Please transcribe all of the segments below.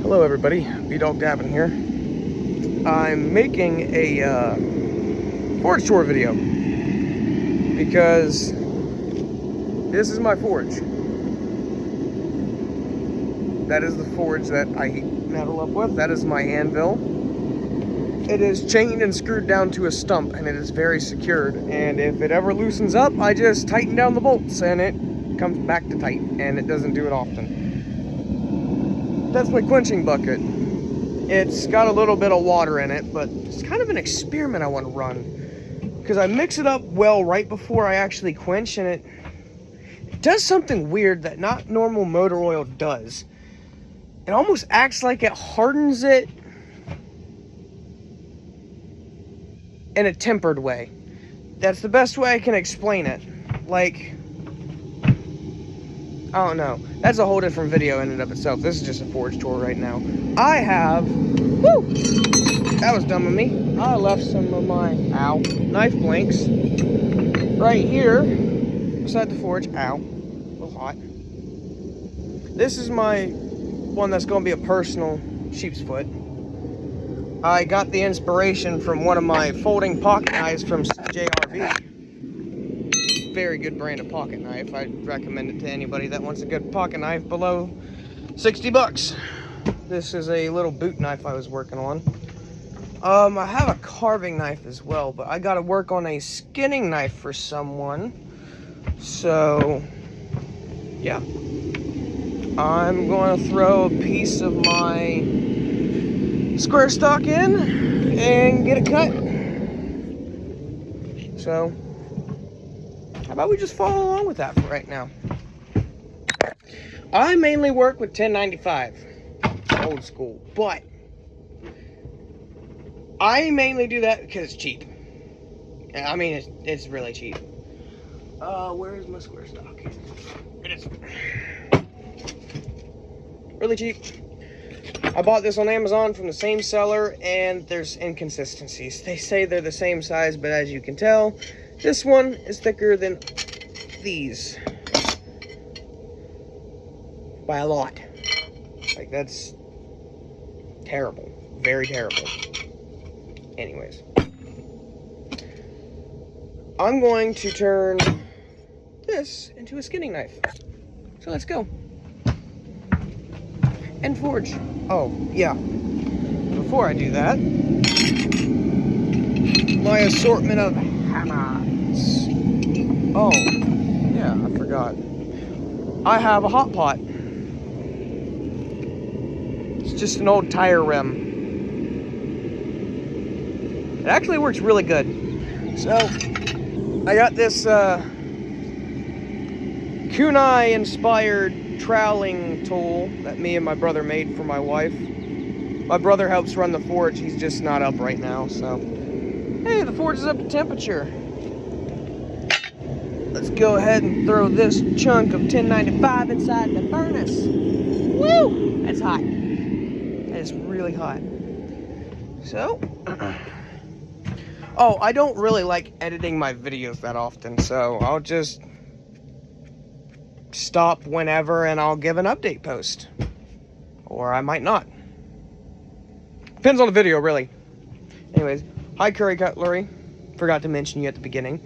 Hello everybody, B-Dog Gavin here. I'm making a forge tour video because this is my forge. That is the forge that I heat metal up with. That is my anvil. It is chained and screwed down to a stump and it is very secured. And if it ever loosens up, I just tighten down the bolts and it comes back to tight, and it doesn't do it often. That's my quenching bucket. It's got a little bit of water in it, but it's kind of an experiment I want to run because I mix it up well right before I actually quench, and it does something weird that not normal motor oil does. It almost acts like it hardens it in a tempered way. That's the best way I can explain it. Like, I don't know. That's a whole different video in and of itself. This is just a forge tour right now. I have, that was dumb of me. I left some of my, knife blanks right here beside the forge. A little hot. This is my one that's going to be a personal sheep's foot. I got the inspiration from one of my folding pocket knives from JRV. Very good brand of pocket knife. I'd recommend it to anybody that wants a good pocket knife below 60 bucks. This is a little boot knife I was working on. I have a carving knife as well, but I gotta work on a skinning knife for someone. So, yeah. I'm gonna throw a piece of my square stock in and get it cut. So, how about we just follow along with that for right now? I mainly work with 1095, old school, but I mainly do that because it's cheap. I mean, it's really cheap. Where is my square stock? It is really cheap. I bought this on Amazon from the same seller, and there's inconsistencies. They say they're the same size, but as you can tell, this one is thicker than these by a lot. Like, that's terrible. Very terrible. Anyways, I'm going to turn this into a skinning knife. So let's go. And forge. Oh, yeah. Before I do that, my assortment of hammers. Oh, yeah, I forgot. I have a hot pot. It's just an old tire rim. It actually works really good. So, I got this kunai inspired troweling tool that me and my brother made for my wife. My brother helps run the forge. He's just not up right now, so. Hey, the forge is up to temperature. Let's go ahead and throw this chunk of 1095 inside the furnace. Woo! That's hot. That is really hot. So, oh, I don't really like editing my videos that often, so I'll just stop whenever and I'll give an update post. Or I might not. Depends on the video, really. Anyways, hi Curry Cutlery. Forgot to mention you at the beginning.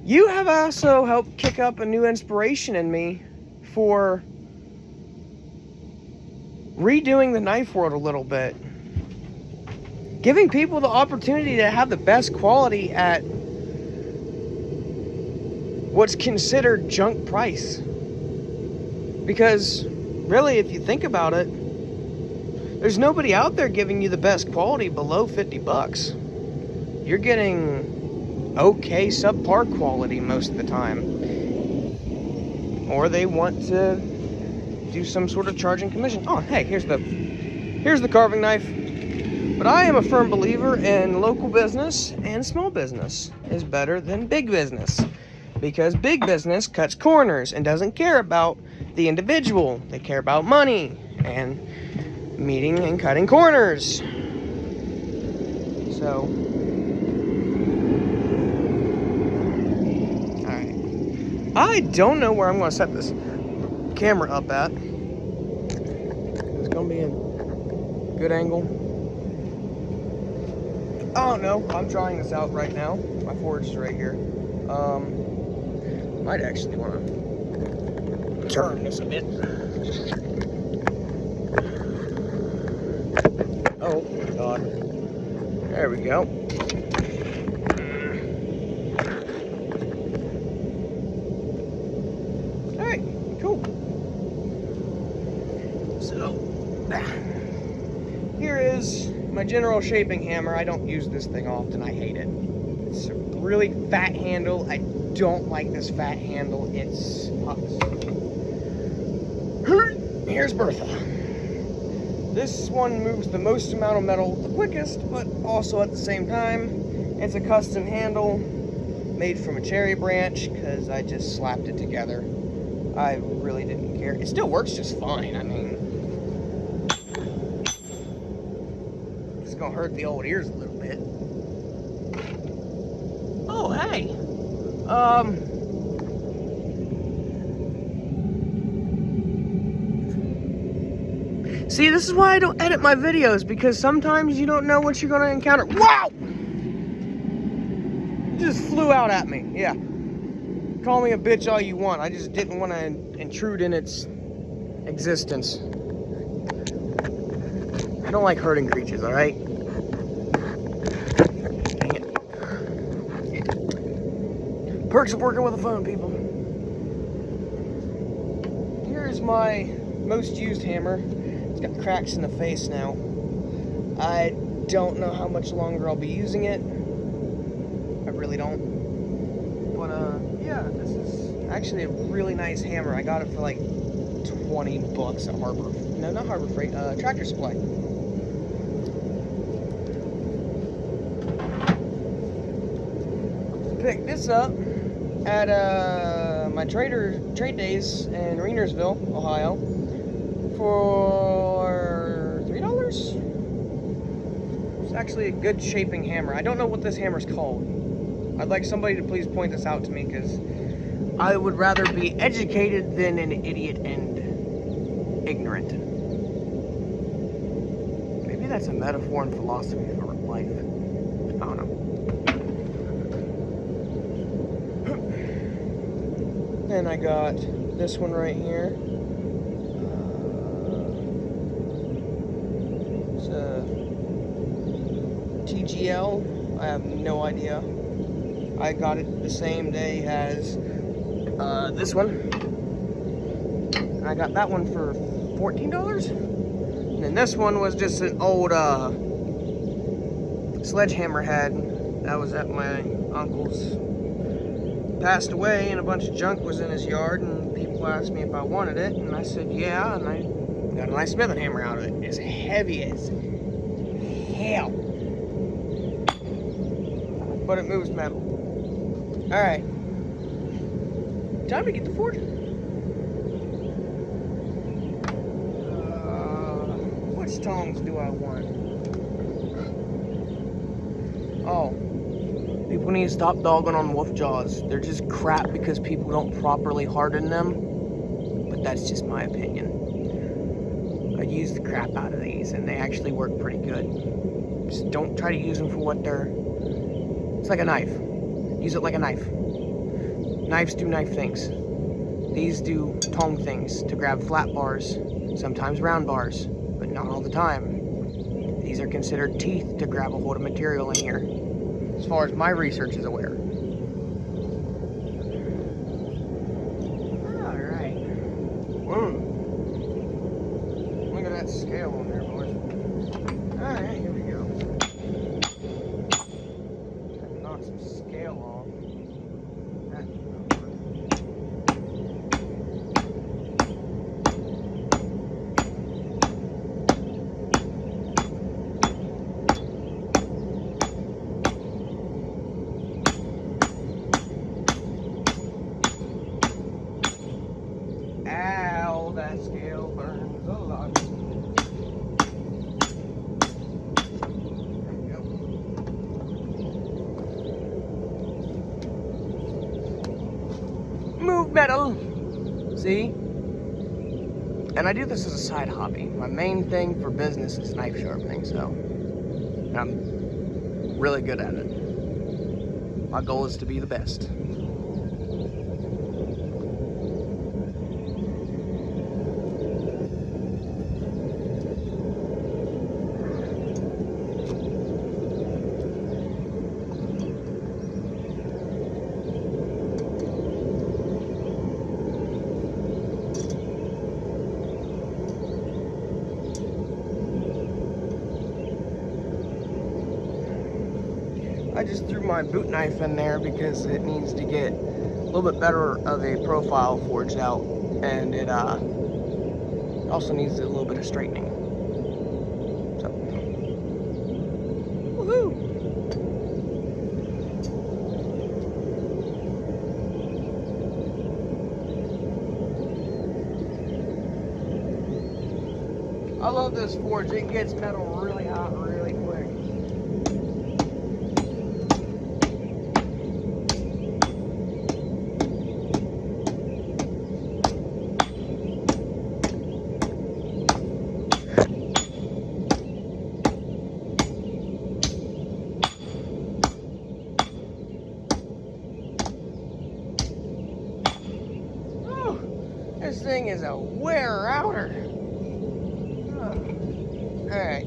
You have also helped kick up a new inspiration in me for redoing the knife world a little bit. Giving people the opportunity to have the best quality at what's considered junk price. Because really, if you think about it, there's nobody out there giving you the best quality below 50 bucks. You're getting okay subpar quality most of the time. Or they want to do some sort of charging commission. Oh, hey, here's the carving knife. But I am a firm believer in local business and small business is better than big business. Because big business cuts corners and doesn't care about the individual. They care about money and meeting and cutting corners. So, alright. I don't know where I'm going to set this. camera up at. It's gonna be a good angle. I don't know. I'm trying this out right now. My forge is right here. Might actually want to turn this a bit. Oh God. There we go. Alright, cool. So, here is my general shaping hammer. I don't use this thing often. I hate it. It's a really fat handle. I don't like this fat handle. It sucks. Here's Bertha. This one moves the most amount of metal the quickest, but also at the same time, it's a custom handle made from a cherry branch because I just slapped it together. I really didn't care. It still works just fine. I mean, it's gonna hurt the old ears a little bit. Oh, hey. See, this is why I don't edit my videos, because sometimes you don't know what you're gonna encounter. Wow! It just flew out at me, yeah. Call me a bitch all you want. I just didn't want to intrude in its existence. I don't like hurting creatures, alright? Dang it. Perks of working with a phone, people. Here's my most used hammer. It's got cracks in the face now. I don't know how much longer I'll be using it. I really don't. But, yeah, this is actually a really nice hammer. I got it for like 20 bucks at Harbor. No, not Harbor Freight, Tractor Supply. Picked this up at my trade days in Reinersville, Ohio, for $3. It's actually a good shaping hammer. I don't know what this hammer's called. I'd like somebody to please point this out to me, because I would rather be educated than an idiot and ignorant. Maybe that's a metaphor and philosophy for life. I don't know. Then I got this one right here. It's a TGL. I have no idea. I got it the same day as this one. I got that one for $14. And then this one was just an old sledgehammer head that was at my uncle's. Passed away, and a bunch of junk was in his yard, and people asked me if I wanted it, and I said yeah, and I got a nice smithing hammer out of it. It's heavy as hell, but it moves metal. Alright, time to get the forge. Which tongs do I want? Oh, people need to stop dogging on wolf jaws. They're just crap because people don't properly harden them, but that's just my opinion. I use the crap out of these, and they actually work pretty good. Just don't try to use them for what they're... It's like a knife. Use it like a knife. Knives do knife things. These do tong things to grab flat bars, sometimes round bars, but not all the time. These are considered teeth to grab a hold of material in here, as far as my research is aware. Alright. Whoa. Look at that scale on there, boys. Alright, here we go. Knock some scale off. Ow, that scale burns a lot. There we go. Move metal. See? And I do this as a side hobby. My main thing for business is knife sharpening, so I'm really good at it. My goal is to be the best. I just threw my boot knife in there because it needs to get a little bit better of a profile forged out, and it also needs a little bit of straightening. So, woohoo! I love this forge. It gets metal really hot really quick. This thing is a wear-outer. Alright,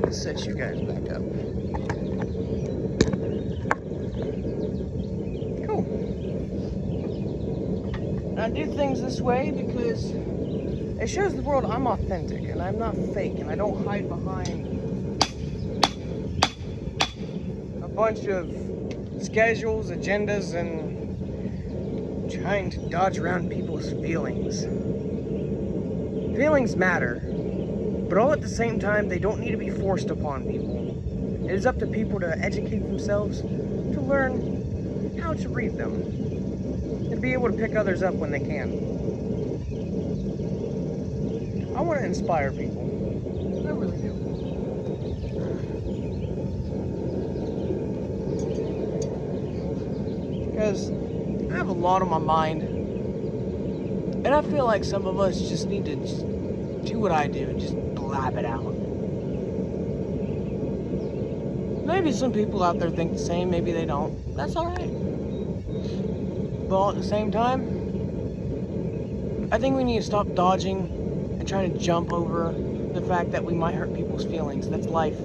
let's set you guys back up. Cool. I do things this way because it shows the world I'm authentic and I'm not fake, and I don't hide behind a bunch of schedules, agendas, and trying to dodge around people's feelings. Feelings matter, but all at the same time, they don't need to be forced upon people. It is up to people to educate themselves, to learn how to read them, and to be able to pick others up when they can. I want to inspire people. I really do. Because I have a lot on my mind, and I feel like some of us just need to just do what I do and just blab it out. Maybe some people out there think the same, maybe they don't. That's alright. But all at the same time, I think we need to stop dodging and trying to jump over the fact that we might hurt people's feelings. That's life.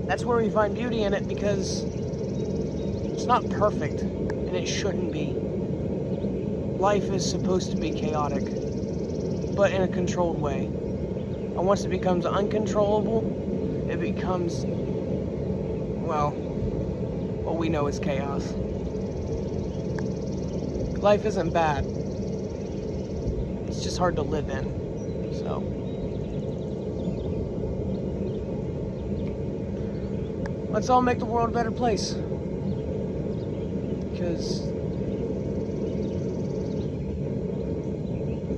That's where we find beauty in it, because it's not perfect, and it shouldn't be. Life is supposed to be chaotic, but in a controlled way. And once it becomes uncontrollable, it becomes, well, what we know as chaos. Life isn't bad. It's just hard to live in, so. Let's all make the world a better place. Because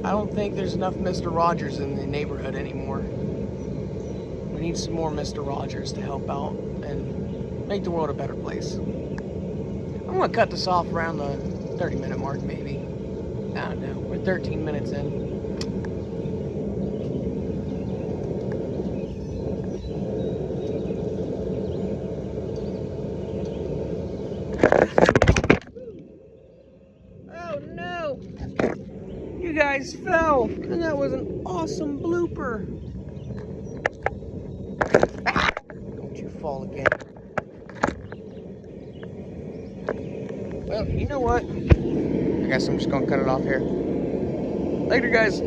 I don't think there's enough Mr. Rogers in the neighborhood anymore. We need some more Mr. Rogers to help out and make the world a better place. I'm gonna cut this off around the 30-minute mark, maybe. I don't know. We're 13 minutes in. You guys fell, and that was an awesome blooper. Ah, don't you fall again. Well, you know what? I guess I'm just gonna cut it off here. Later, guys.